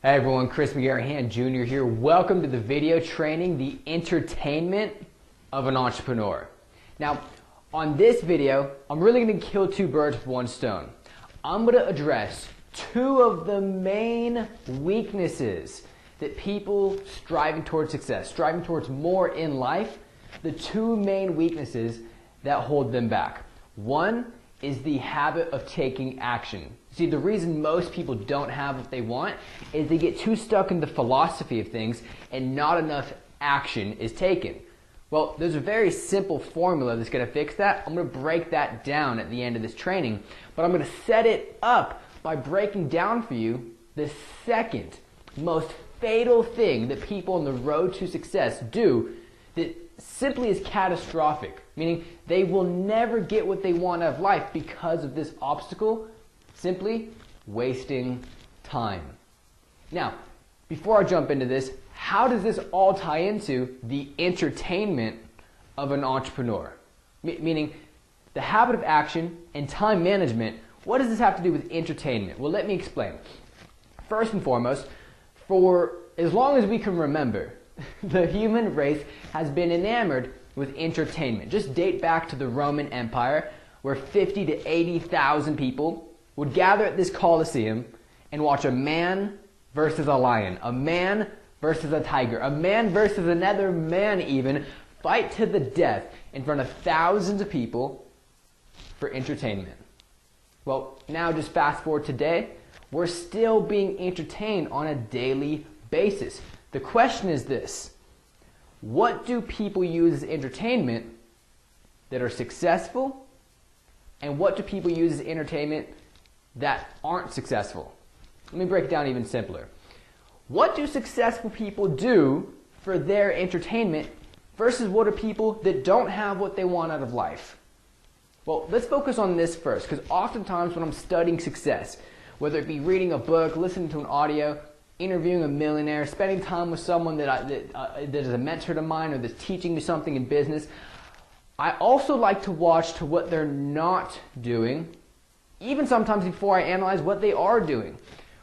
Hey everyone, McGarahan Junior here. Welcome to the video training, the entertainment of an entrepreneur. Now, on this video, I'm really going to kill two birds with one stone. I'm going to address two of the main weaknesses that people striving towards success, striving towards more in life, the two main weaknesses that hold them back. One is the habit of taking action. See, the reason most people don't have what they want is they get too stuck in the philosophy of things and not enough action is taken. Well, there's a very simple formula that's going to fix that. I'm going to break that down at the end of this training, but I'm going to set it up by breaking down for you the second most fatal thing that people on the road to success do that simply is catastrophic, meaning they will never get what they want out of life because of this obstacle, simply wasting time. Now, before I jump into this, how does this all tie into the entertainment of an entrepreneur? Meaning the habit of action and time management, what does this have to do with entertainment? Well, let me explain. First and foremost, for as long as we can remember, the human race has been enamored with entertainment. Just date back to the Roman Empire, where 50 to 80,000 people would gather at this Colosseum and watch a man versus a lion, a man versus a tiger, a man versus another man even, fight to the death in front of thousands of people for entertainment. Well, now just fast forward today, we're still being entertained on a daily basis. The question is this: what do people use as entertainment that are successful, and what do people use as entertainment that aren't successful? Let me break it down even simpler. What do successful people do for their entertainment versus what are people that don't have what they want out of life? Well, let's focus on this first, because oftentimes when I'm studying success, whether it be reading a book, listening to an audio, interviewing a millionaire, spending time with someone that is a mentor of mine or that's teaching me something in business, I also like to watch to what they're not doing, even sometimes before I analyze what they are doing.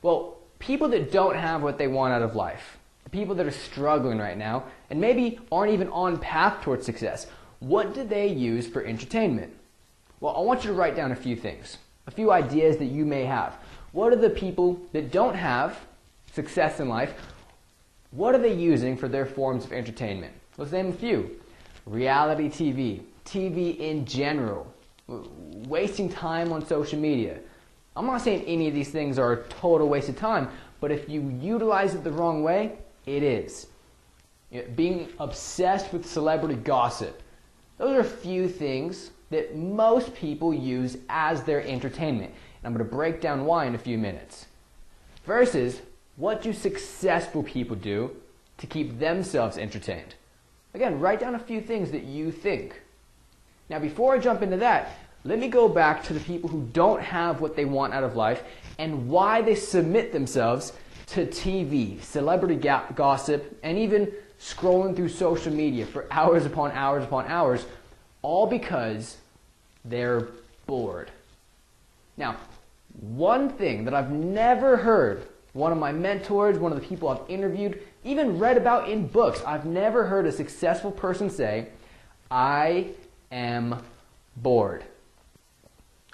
Well, people that don't have what they want out of life, the people that are struggling right now, and maybe aren't even on path towards success, what do they use for entertainment? Well, I want you to write down a few things, a few ideas that you may have. What are the people that don't have success in life, what are they using for their forms of entertainment? Let's name a few. Reality TV, TV in general, wasting time on social media. I'm not saying any of these things are a total waste of time, but if you utilize it the wrong way, it is. Being obsessed with celebrity gossip. Those are a few things that most people use as their entertainment. And I'm going to break down why in a few minutes. Versus, what do successful people do to keep themselves entertained? Again, write down a few things that you think. Now, before I jump into that, let me go back to the people who don't have what they want out of life and why they submit themselves to TV, celebrity gossip, and even scrolling through social media for hours upon hours upon hours, all because they're bored. Now, one thing that I've never heard one of my mentors, one of the people I've interviewed, even read about in books, I've never heard a successful person say, I am bored.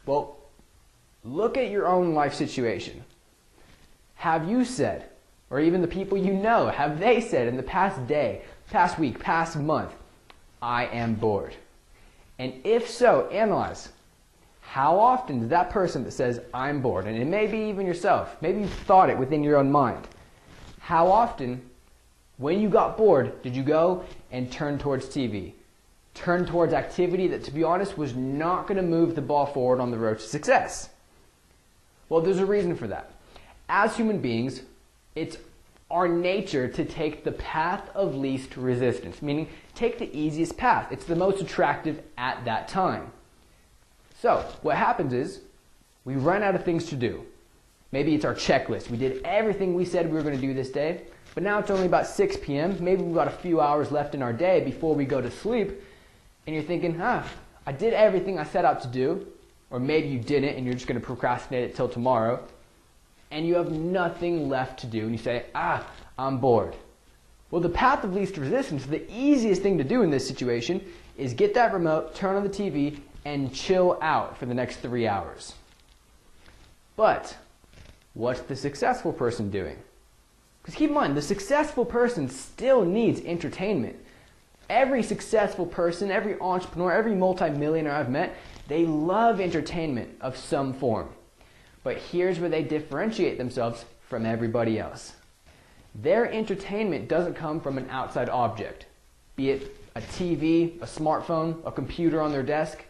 Well, look at your own life situation. Have you said, or even the people you know, have they said in the past day, past week, past month, I am bored? And if so, analyze. How often does that person that says, I'm bored, and it may be even yourself, maybe you've thought it within your own mind, how often, when you got bored, did you go and turn towards TV? Turn towards activity that, to be honest, was not going to move the ball forward on the road to success? Well, there's a reason for that. As human beings, it's our nature to take the path of least resistance, meaning take the easiest path. It's the most attractive at that time. So, what happens is, we run out of things to do. Maybe it's our checklist. We did everything we said we were going to do this day, but now it's only about 6 p.m. Maybe we've got a few hours left in our day before we go to sleep, and you're thinking, I did everything I set out to do, or maybe you didn't and you're just going to procrastinate it till tomorrow, and you have nothing left to do, and you say, I'm bored. Well, the path of least resistance, the easiest thing to do in this situation is get that remote, turn on the TV, and chill out for the next 3 hours. But what's the successful person doing? Because keep in mind, the successful person still needs entertainment. Every successful person, every entrepreneur, every multimillionaire I've met, they love entertainment of some form. But here's where they differentiate themselves from everybody else. Their entertainment doesn't come from an outside object, be it a TV, a smartphone, a computer on their desk.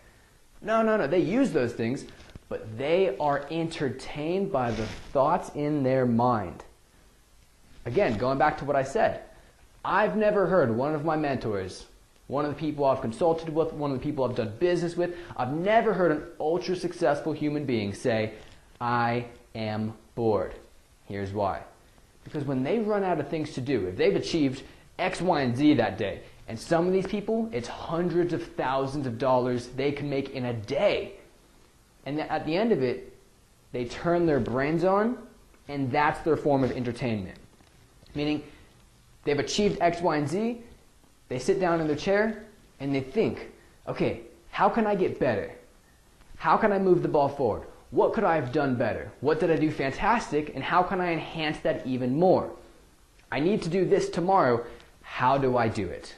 No, they use those things, but they are entertained by the thoughts in their mind. Again, going back to what I said, I've never heard one of my mentors, one of the people I've consulted with, one of the people I've done business with, I've never heard an ultra successful human being say, I am bored. Here's why. Because when they run out of things to do, if they've achieved X, Y, and Z that day, and some of these people, it's hundreds of thousands of dollars they can make in a day. And at the end of it, they turn their brains on, and that's their form of entertainment. Meaning, they've achieved X, Y, and Z, they sit down in their chair, and they think, okay, how can I get better? How can I move the ball forward? What could I have done better? What did I do fantastic, and how can I enhance that even more? I need to do this tomorrow. How do I do it?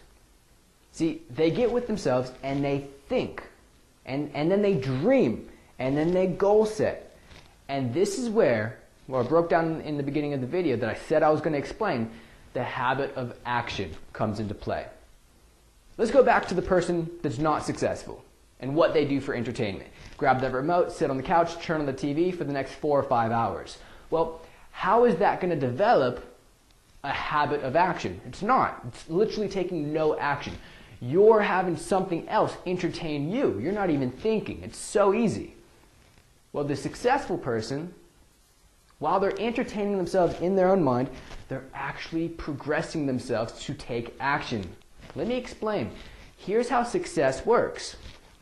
See, they get with themselves, and they think, and then they dream, and then they goal set. And this is where I broke down in the beginning of the video that I said I was going to explain, the habit of action comes into play. Let's go back to the person that's not successful and what they do for entertainment. Grab that remote, sit on the couch, turn on the TV for the next 4 or 5 hours. Well, how is that going to develop a habit of action? It's not. It's literally taking no action. You're having something else entertain you. You're not even thinking. It's so easy. Well, the successful person, while they're entertaining themselves in their own mind, they're actually progressing themselves to take action. Let me explain. Here's how success works.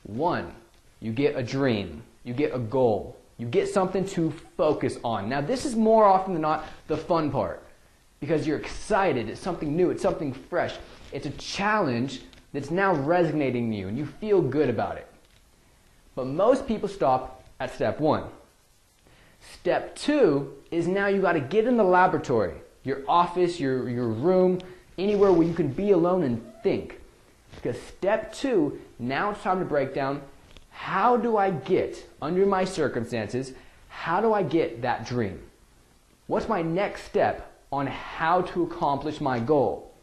1, you get a dream. You get a goal. You get something to focus on. Now, this is more often than not the fun part because you're excited. It's something new. It's something fresh. It's a challenge that's now resonating in you, and you feel good about it. But most people stop at step 1. Step 2 is now you got to get in the laboratory, your office, your room, anywhere where you can be alone and think. Because step 2, now it's time to break down, how do I get, under my circumstances, how do I get that dream? What's my next step on how to accomplish my goal?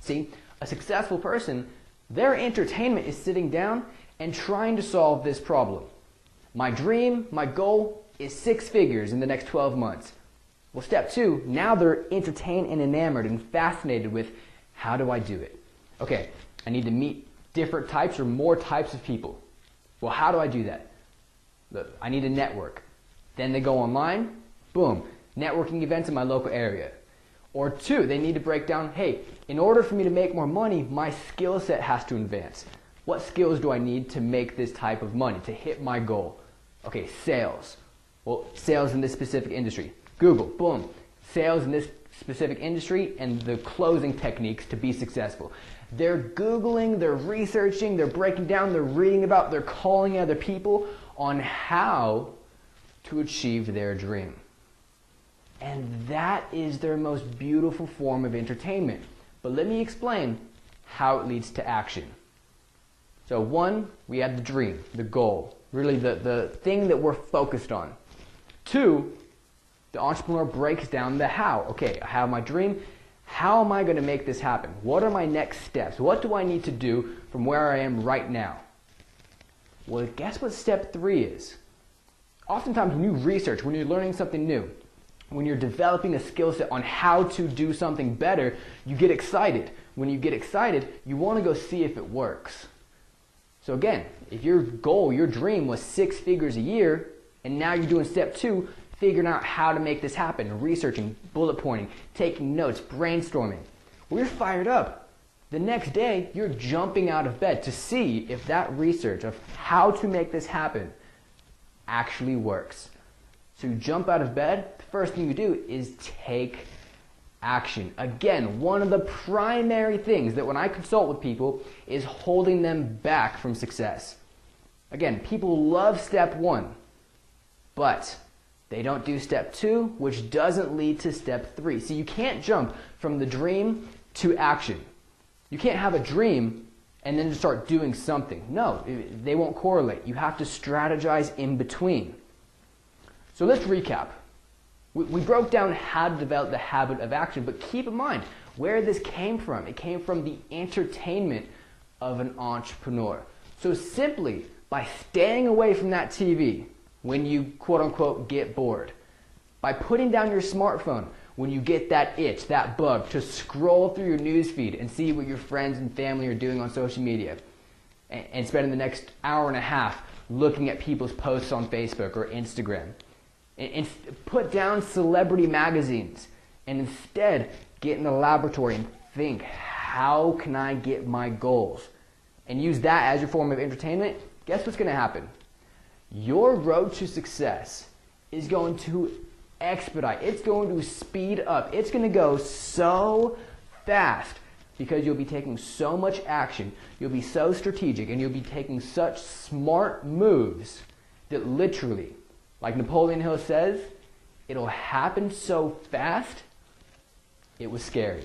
See, a successful person, their entertainment is sitting down and trying to solve this problem. My dream, my goal is 6 figures in the next 12 months. Well, step 2, now they're entertained and enamored and fascinated with how do I do it? Okay, I need to meet different types or more types of people. Well, how do I do that? Look, I need a network. Then they go online, boom, networking events in my local area. Or 2, they need to break down, hey, in order for me to make more money, my skill set has to advance. What skills do I need to make this type of money, to hit my goal? Okay, sales. Well, sales in this specific industry. Google, boom, sales in this specific industry and the closing techniques to be successful. They're Googling, they're researching, they're breaking down, they're reading about, they're calling other people on how to achieve their dream. And that is their most beautiful form of entertainment. But let me explain how it leads to action. So 1, we had the dream, the goal, really the thing that we're focused on. 2, the entrepreneur breaks down the how. Okay, I have my dream. How am I going to make this happen? What are my next steps? What do I need to do from where I am right now? Well, guess what step 3 is? Oftentimes when you research, when you're learning something new, when you're developing a skill set on how to do something better, you get excited. When you get excited, you want to go see if it works. So again, if your goal, your dream was 6 figures a year, and now you're doing step 2, figuring out how to make this happen, researching, bullet pointing, taking notes, brainstorming. Well, you're fired up. The next day, you're jumping out of bed to see if that research of how to make this happen actually works. So you jump out of bed, the first thing you do is take action. Again, one of the primary things that when I consult with people is holding them back from success. Again, people love step 1, but they don't do step 2, which doesn't lead to step 3. So you can't jump from the dream to action. You can't have a dream and then just start doing something. No, they won't correlate. You have to strategize in between. So let's recap. We broke down how to develop the habit of action, but keep in mind where this came from. It came from the entertainment of an entrepreneur. So simply by staying away from that TV when you quote unquote get bored, by putting down your smartphone when you get that itch, that bug to scroll through your news feed and see what your friends and family are doing on social media, and spending the next hour and a half looking at people's posts on Facebook or Instagram, and put down celebrity magazines and instead get in the laboratory and think, how can I get my goals? And use that as your form of entertainment. Guess what's going to happen? Your road to success is going to expedite. It's going to speed up. It's going to go so fast because you'll be taking so much action. You'll be so strategic and you'll be taking such smart moves that literally, like Napoleon Hill says, it'll happen so fast, it was scary.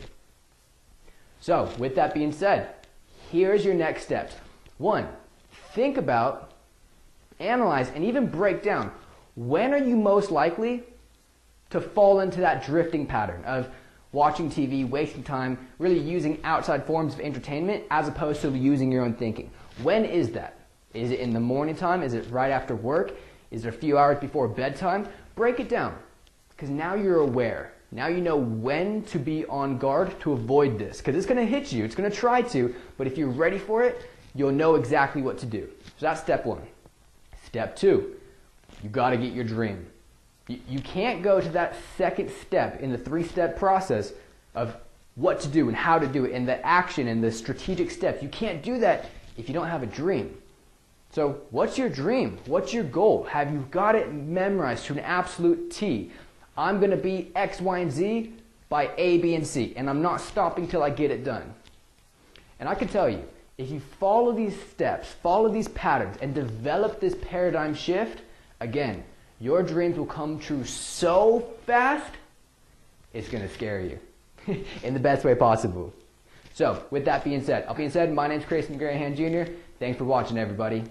So, with that being said, here's your next steps. 1, think about, analyze, and even break down, when are you most likely to fall into that drifting pattern of watching TV, wasting time, really using outside forms of entertainment as opposed to using your own thinking? When is that? Is it in the morning time? Is it right after work? Is there a few hours before bedtime? Break it down, because now you're aware. Now you know when to be on guard to avoid this, because it's going to hit you. It's going to try to, but if you're ready for it, you'll know exactly what to do. So that's step 1. Step 2, you got to get your dream. You can't go to that second step in the 3-step process of what to do and how to do it and the action and the strategic steps. You can't do that if you don't have a dream. So what's your dream? What's your goal? Have you got it memorized to an absolute T? I'm going to be X, Y, and Z by A, B, and C, and I'm not stopping till I get it done. And I can tell you, if you follow these steps, follow these patterns, and develop this paradigm shift, again, your dreams will come true so fast, it's going to scare you in the best way possible. So, with that being said, my name's McGarahan Junior. Thanks for watching, everybody.